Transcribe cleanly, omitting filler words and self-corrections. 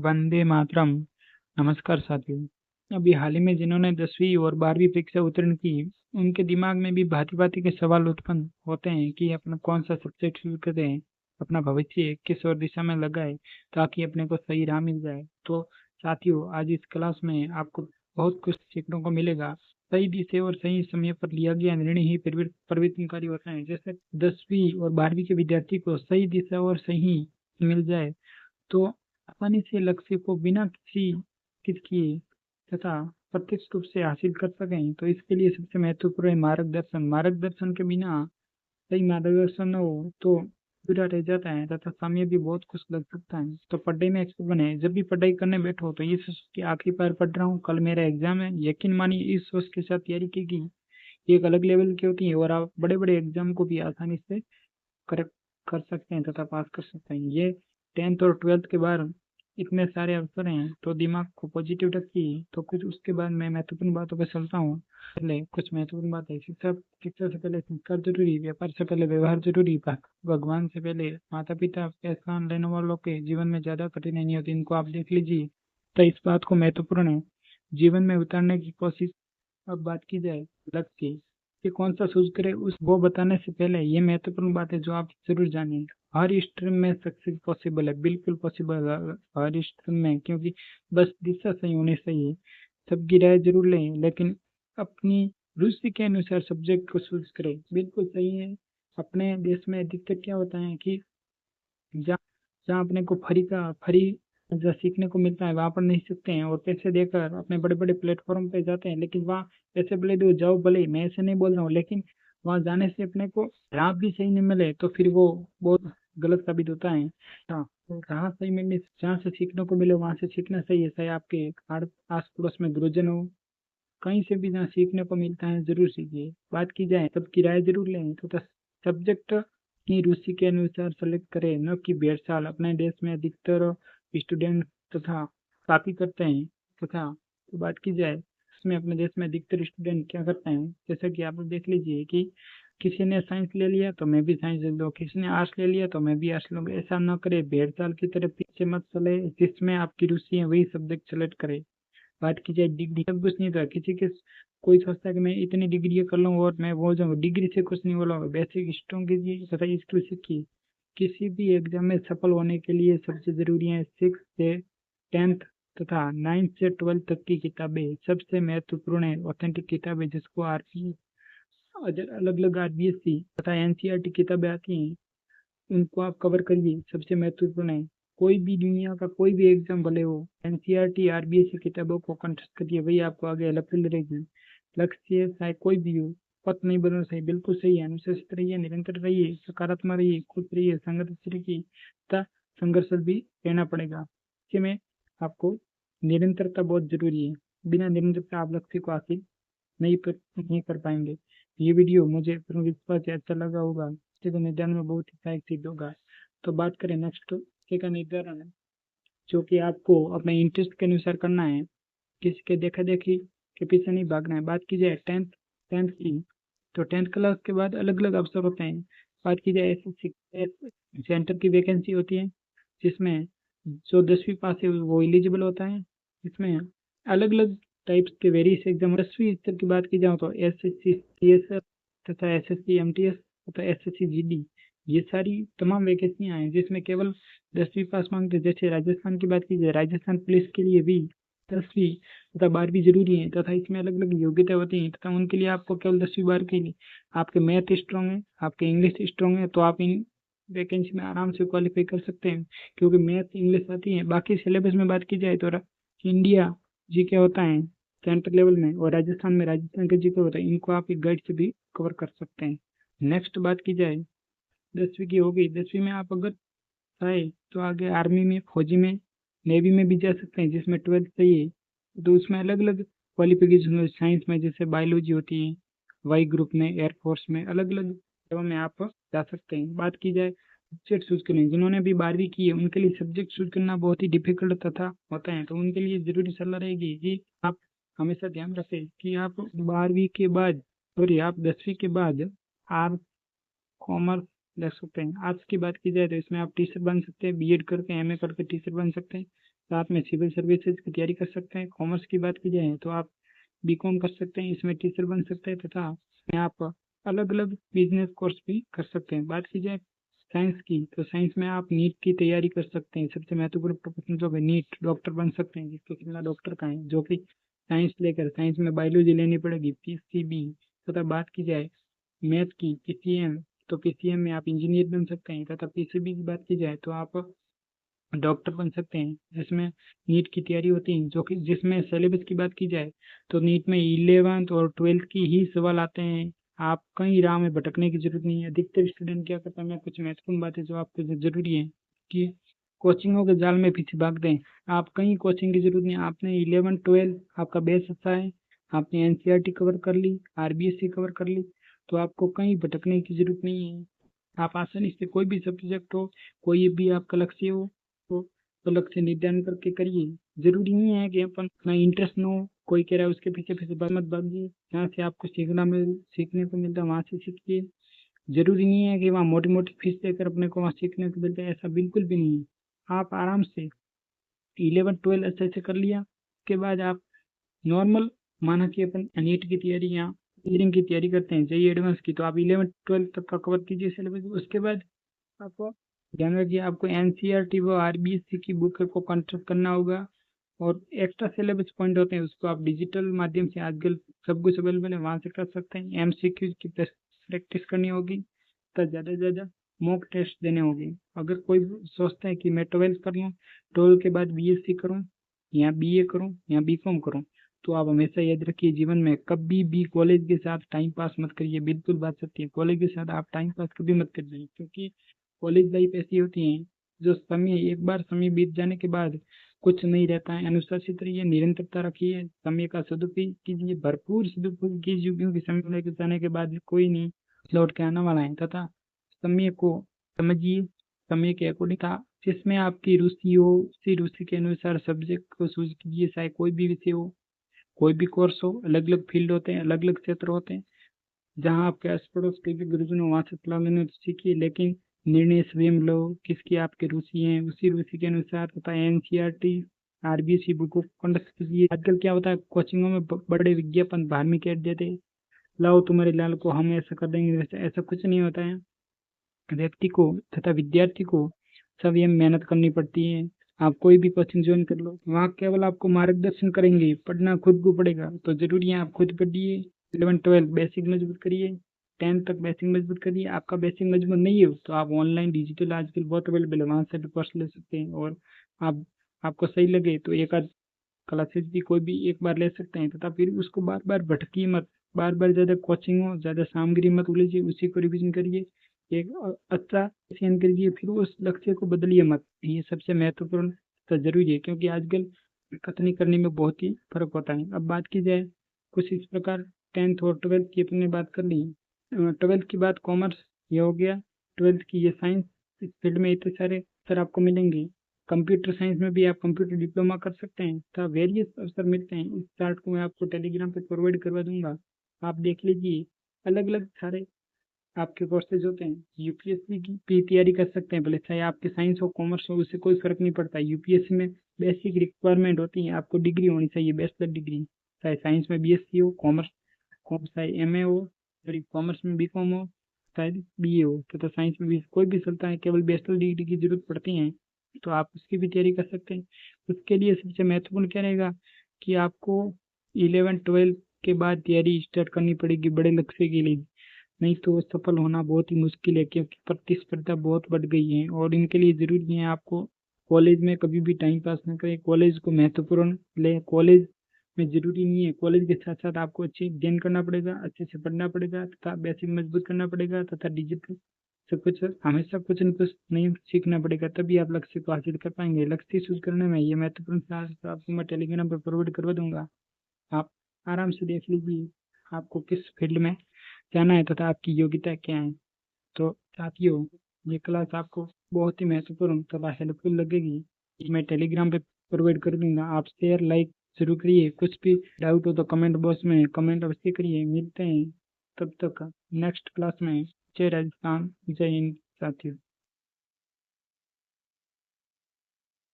वंदे मातरम। नमस्कार साथियों। अभी हाल ही में जिन्होंने 10वीं और 12वीं परीक्षा उत्तीर्ण की, उनके दिमाग में भी भांति भांति के सवाल उत्पन्न होते हैं कि अपना कौन सा सब्जेक्ट चूज करें, अपना भविष्य किस और दिशा में लगाए ताकि अपने को सही राह मिल जाए। तो साथियों, आज इस क्लास में आपको बहुत कुछ सीखने को मिलेगा। सही दिशा और सही समय पर लिया गया निर्णय ही परिवर्तनकारी होता है। जैसे 10वीं और 12वीं के विद्यार्थी को सही दिशा और सही मिल जाए तो आसानी से लक्ष्य को बिना किसी किट किए तथा प्रत्यक्ष रूप से हासिल कर सकें। तो इसके लिए सबसे महत्वपूर्ण है मार्गदर्शन। मार्गदर्शन के बिना सही मार्गदर्शन न हो तो अधूरा रह जाता है तथा समय भी बहुत कुछ लग सकता है। तो पढ़ाई में एक्सपर्ट बने। जब भी पढ़ाई करने बैठो तो ये सोच कि आखिरी बार पढ़ रहा हूँ, कल मेरा एग्जाम है। यकीन मानिए इस सोच के साथ तैयारी की ये एक अलग लेवल की होती है और आप बड़े बड़े एग्जाम को भी आसानी से कर कर सकते हैं तथा पास कर सकते हैं। ये 10th और 12th के बाद इतने सारे अवसर हैं, तो दिमाग को पॉजिटिव रखिए। तो कुछ उसके बाद मैं महत्वपूर्ण बातों पर चलता हूँ। पहले कुछ महत्वपूर्ण बात है। शिक्षा से पहले संस्कार जरूरी, व्यापार से पहले व्यवहार जरूरी, भगवान से पहले माता पिता। एहसान लेने वालों के जीवन में ज्यादा कठिनाई नहीं होती, इनको आप देख लीजिए। तो इस बात को महत्वपूर्ण है जीवन में उतारने की कोशिश। अब बात की जाए लक्ष्य कि कौन सा चूज करे, उस वो बताने से पहले ये महत्वपूर्ण बात है जो आप जरूर जानिए। हर स्ट्रीम में सक्सेस पॉसिबल है, बिल्कुल पॉसिबल है हर स्ट्रीम में, क्योंकि बस दिशा सही होनी चाहिए। सबकी राय जरूर लें, लेकिन अपनी रुचि के अनुसार सब्जेक्ट को चूज करें, बिल्कुल सही है। अपने देश में अधिकतर क्या होता है कि जहाँ जहाँ अपने को फ्री जो सीखने को मिलता है वहाँ पर नहीं सीखते हैं और पैसे देकर अपने बड़े बड़े प्लेटफॉर्म पे जाते हैं। लेकिन वहाँ पैसे भले दो जाओ, भले मैं ऐसे नहीं बोल रहा हूँ, लेकिन वहाँ जाने से अपने को राह भी सही नहीं मिले तो फिर वो बहुत गलत साबित होता है। हाँ, तो राह सही मिलने जहाँ से सीखने को मिले वहाँ से सीखना सही है। चाहे आपके आस पड़ोस में गुरुजन हो, कहीं से भी जहाँ सीखने को मिलता है जरूर सीखिए। बात की जाए सबकी राय जरूर लें तो सब्जेक्ट की रुचि के अनुसार सेलेक्ट करें, न कि 1.5 साल। अपने देश में अधिकतर स्टूडेंट तथा कॉपी करते हैं तथा तो बात की जाए इसमें अपने देश में अधिकतर स्टूडेंट क्या करते हैं, जैसा कि आप लोग देख लीजिए कि किसी ने साइंस ले लिया तो मैं भी साइंस ले लूँ, किसी ने आर्ट्स ले लिया तो मैं भी आर्ट्स लूँगा। ऐसा न करे, 1.5 साल की तरफ पीछे मत चले। जिसमें आपकी रुचि है वही सब्जेक्ट सेलेक्ट करे। बात की जाए डिग्री, सब कुछ नहीं था किसी के। कोई सोचता है कि मैं इतनी डिग्री कर लूँ और मैं वो जाऊँ, डिग्री से कुछ नहीं बोला। बेसिक स्ट्रॉन्ग कीजिए तथा स्किल सीखिए। किसी भी एग्जाम में सफल होने के लिए सबसे जरूरी है 6 से 10th तथा 9 से 12 तक की किताबें सबसे महत्वपूर्ण है। ऑथेंटिक किताबें जिसको आरपी अलग अलग आरबीएससी तथा एनसीईआरटी किताबें आती हैं, उनको आप कवर करिए, सबसे महत्वपूर्ण है। कोई भी दुनिया का कोई भी एग्जाम भले हो, एनसीईआरटी आरबीएससी किताबों को कंठस्थ करिए, वही आपको आगे हेल्प रहेगी। लक्ष्य चाहे कोई भी हो, पथ नहीं बदलना सही, बिल्कुल सही है। अनुशासित रहिए, निरंतर रहिए, सकारात्मक रहिए, खुश रहिए, संघर्ष रहिए तथा संघर्ष भी रहना पड़ेगा। इसके में आपको निरंतरता बहुत जरूरी है। बिना निरंतरता आप लक्ष्य को हासिल नहीं कर पाएंगे। ये वीडियो मुझे पूर्ण विश्वास से अच्छा लगा होगा, इससे निर्धारण में बहुत ही सहायक सिद्ध होगा। तो बात करें नेक्स्ट का निर्धारण है, जो कि आपको अपने इंटरेस्ट के अनुसार करना है, किसी के देखा देखी के पीछे नहीं भागना है। बात की जाए टेंथ टेंथ की, तो 10th क्लास के बाद अलग अलग अवसर होते हैं। बात की जाए एसएससी सेंटर की वैकेंसी होती है, जिसमें जो 10वीं पास है वो एलिजिबल होता है। इसमें अलग अलग टाइप्स के वेरियस एग्जाम। 10वीं स्तर की बात की जाए तो एसएससी सीएसएफ तथा एसएससी एमटीएस तथा एसएससी जीडी, ये सारी तमाम वैकेंसियां हैं जिसमें केवल 10वीं पास मांगते हैं। जैसे राजस्थान की बात की जाए, राजस्थान पुलिस के लिए भी 10वीं तथा 12वीं जरूरी है तथा इसमें अलग अलग योग्यता होती है तथा उनके लिए आपको केवल 10वीं बार के लिए आपके मैथ स्ट्रांग है, आपके इंग्लिश स्ट्रांग है, तो आप इन वैकेंसी में आराम से क्वालिफाई कर सकते हैं, क्योंकि मैथ इंग्लिश आती है। बाकी सिलेबस में बात की जाए तो इंडिया जीके होता है सेंट्रल लेवल में, और राजस्थान में राजस्थान का जीके होता है। इनको आप एक गाइड से भी कवर कर सकते हैं। नेक्स्ट बात की जाए 10वीं की होगी। 10वीं में आप अगर चाहे तो आगे आर्मी में, फौजी में, नेवी में भी जा सकते हैं, जिसमें 12th चाहिए। तो उसमें अलग अलग क्वालिफिकेशन, साइंस में जैसे बायोलॉजी होती है, वाई ग्रुप में, एयरफोर्स में, अलग अलग जगह में आप जा सकते हैं। बात की जाए सब्जेक्ट चूज करने, जिन्होंने भी 12वीं की है उनके लिए सब्जेक्ट चूज करना बहुत ही डिफिकल्ट तथा होता है। तो उनके लिए जरूरी सलाह रहेगी कि आप हमेशा ध्यान रखें कि आप 12वीं के बाद, सॉरी, आप 10वीं के बाद आर्ट्स, कॉमर्स ले सकते हैं। आर्ट्स की बात की जाए तो इसमें आप टीचर बन सकते हैं, बीएड करके, एमए करके टीचर बन सकते हैं। साथ में सिविल सर्विसेज की तैयारी कर सकते हैं। कॉमर्स की बात की जाए तो आप बीकॉम कर सकते हैं, इसमें टीचर बन सकते हैं तथा इसमें आप अलग अलग बिजनेस कोर्स भी कर सकते हैं। बात की जाए साइंस की तो साइंस में आप नीट की तैयारी कर सकते हैं। सबसे महत्वपूर्ण प्रोफेशन जो है नीट, डॉक्टर बन सकते हैं, जिसको सपना डॉक्टर का है, जो कि साइंस लेकर साइंस में बायोलॉजी लेनी पड़ेगी, पीसीबी। तथा बात की जाए मैथ की, पीसीएम, तो पीसीएम में आप इंजीनियर बन सकते हैं। तथा पीसीबी की बात की जाए तो आप डॉक्टर बन सकते हैं, जिसमें नीट की तैयारी होती है। जो कि जिसमें सिलेबस की बात की जाए तो नीट में 11th और 12th की ही सवाल आते हैं। आप कहीं राह में भटकने की जरूरत नहीं है। अधिकतर स्टूडेंट क्या करता है, मैं कुछ महत्वपूर्ण बातें जो आपके लिए जरूरी है कि कोचिंगों के जाल में पीछे भाग दें। आप कहीं कोचिंग की जरूरत नहीं है। आपने 11 12 आपका बेस अच्छा है, आपने एनसीईआरटी कवर कर ली, आरबीएससी कवर कर ली, तो आपको कहीं भटकने की जरूरत नहीं है। आप आसानी से कोई भी सब्जेक्ट हो, कोई भी आपका लक्ष्य हो, तो लक्ष्य निर्धारण करके करिए। जरूरी नहीं है कि अपन अपना इंटरेस्ट न हो, कोई कह रहा है उसके पीछे पीछे मत भागिए। जहाँ से आपको सीखने को मिलता है वहां से सीखिए। जरूरी नहीं है कि वहाँ मोटी मोटी फीस देकर अपने को वहाँ सीखने को मिलता है, ऐसा बिल्कुल भी नहीं है। आप आराम से 11 12 अच्छे से कर लिया, उसके बाद आप नॉर्मल, माना कि अपन नीट की तैयारी या इंजीनियरिंग की तैयारी करते हैं, जेई एडवांस की, तो आप 11 12 तक का कवर कीजिए सिलेबस। उसके बाद आपको ध्यान रखिए, आपको एनसीईआरटी व आरबीएससी की बुक को कंट्रोल करना होगा। और एक्स्ट्रा सिलेबस पॉइंट होते हैं, उसको आप डिजिटल माध्यम से आजकल सब कुछ अवेलेबल है, वहां से कर सकते हैं। एमसीक्यू की प्रैक्टिस करनी होगी, तो ज़्यादा से ज़्यादा मॉक टेस्ट देने होंगे। अगर कोई सोचता है कि मैं 12th कर लूँ, 12 के बाद बीएससी करूँ या बीए करूँ या बीकॉम करूँ, तो आप हमेशा याद रखिए, जीवन में कभी भी कॉलेज के साथ टाइम पास मत करिए। बिल्कुल बात सत्य है, कॉलेज के साथ आप टाइम पास कभी मत करिए, क्योंकि कॉलेज लाइफ ऐसी होती है जो समय, एक बार समय बीत जाने के बाद कुछ नहीं रहता है। अनुशासित रहिए, निरंतरता रखिए, समय का सदुपयोग कीजिए, भरपूर सदुपयोग कीजिए, क्योंकि समय लेकर जाने के बाद कोई नहीं लौट के आने वाला है। तथा समय को समझिए, समय के अकॉर्डिंग था, जिसमें आपकी रुचि हो उसी रुचि के अनुसार सब्जेक्ट को चूज कीजिए। चाहे कोई भी विषय हो, कोई भी कोर्स हो, अलग अलग फील्ड होते हैं, अलग अलग क्षेत्र होते हैं। जहाँ आपके आस पड़ोस के भी गुरुजन हो वहाँ से सलाह लेने तो सीखिए, लेकिन निर्णय स्वयं लो, किसकी आपकी रुचि है उसी रुचि के अनुसार। तथा एनसीईआरटी आरबीएससी बुक को कंडक्ट कीजिए। आजकल क्या होता है, कोचिंगों में बड़े विज्ञापन धार्मिक ऐड देते हैं, लाओ तुम्हारे लाल को हम ऐसा कर देंगे, वैसे ऐसा कुछ नहीं होता है। व्यक्ति को तथा विद्यार्थी को स्वयं मेहनत करनी पड़ती है। आप कोई भी कोचिंग ज्वाइन कर लो, वहाँ केवल आपको मार्गदर्शन करेंगे, पढ़ना खुद को पड़ेगा। तो जरूरी है आप खुद पढ़िए, 11 12 बेसिक मजबूत करिए, 10th तक बेसिक मजबूत करिए। आपका बेसिक मजबूत नहीं हो तो आप ऑनलाइन डिजिटल आजकल बहुत अवेलेबल है, वहाँ से भी कोर्स ले सकते हैं। और आप आपको सही लगे तो एक आध क्लासेस भी कोई भी एक बार ले सकते हैं। तथा फिर उसको बार बार भटकिए मत, बार बार ज़्यादा कोचिंग हो, ज़्यादा सामग्री मत उलीजिए, उसी को रिवीजन करिए, एक अच्छा चयन करिए, फिर उस लक्ष्य को बदलिए मत। ये सबसे महत्वपूर्ण तो जरूरी है, क्योंकि आजकल कथनी करने में बहुत ही फर्क होता है। अब बात की जाए कुछ इस प्रकार, 10th और 12th की अपने बात कर ली। 12th की बात कॉमर्स ये हो गया, 12th की ये साइंस। इस फील्ड में इतने सारे अवसर आपको मिलेंगे। कंप्यूटर साइंस में भी आप कंप्यूटर डिप्लोमा कर सकते हैं, तथा वेरियस अवसर मिलते हैं। इस चार्ट को मैं आपको टेलीग्राम पे फॉरवर्ड करवा दूंगा, आप देख लीजिए। अलग अलग सारे आपके कोर्सेज होते हैं। यूपीएससी की भी तैयारी कर सकते हैं, भले चाहे आपके साइंस हो कॉमर्स हो, उससे कोई फर्क नहीं पड़ता। यूपीएससी में बेसिक रिक्वायरमेंट होती है, आपको डिग्री होनी चाहिए, बैचलर डिग्री। चाहे साइंस में बीएससी हो, कॉमर्स चाहे एमए हो, सॉरी कॉमर्स में बीकॉम हो, शायद बीए हो, तो साइंस में भी कोई भी चलता है, केवल बैचलर डिग्री की जरूरत पड़ती है। तो आप उसकी भी तैयारी कर सकते हैं। उसके लिए सबसे महत्वपूर्ण क्या रहेगा कि आपको 11 12 के बाद तैयारी स्टार्ट करनी पड़ेगी बड़े लक्ष्य के लिए। नहीं तो सफल होना बहुत ही मुश्किल है, क्योंकि प्रतिस्पर्धा बहुत बढ़ गई है। और इनके लिए जरूरी है आपको कॉलेज में कभी भी टाइम पास न करें, कॉलेज को महत्वपूर्ण ले। कॉलेज में जरूरी नहीं है, कॉलेज के साथ साथ आपको अच्छे अध्ययन करना पड़ेगा, अच्छे से पढ़ना पड़ेगा, तथा बेसिक मजबूत करना पड़ेगा, तथा डिजिटल सब कुछ हमेशा कुछ न कुछ नहीं सीखना पड़ेगा, तभी आप लक्ष्य को हासिल कर पाएंगे। लक्ष्य चूज करने में ये महत्वपूर्ण साथ आपको मैं टेलीग्राम पर फॉरवर्ड करवा दूंगा, आप आराम से देख लीजिए आपको किस फील्ड में जाना है तथा आपकी योग्यता क्या है। तो साथियों, ये क्लास आपको बहुत ही महत्वपूर्ण तथा हेल्पफुल लगेगी। मैं टेलीग्राम पे प्रोवाइड कर दूंगा, आप शेयर लाइक जरूर करिए। कुछ भी डाउट हो तो कमेंट बॉक्स में कमेंट अवश्य करिए। मिलते हैं तब तक नेक्स्ट क्लास में। जय राजस्थान, जय हिंद साथियों।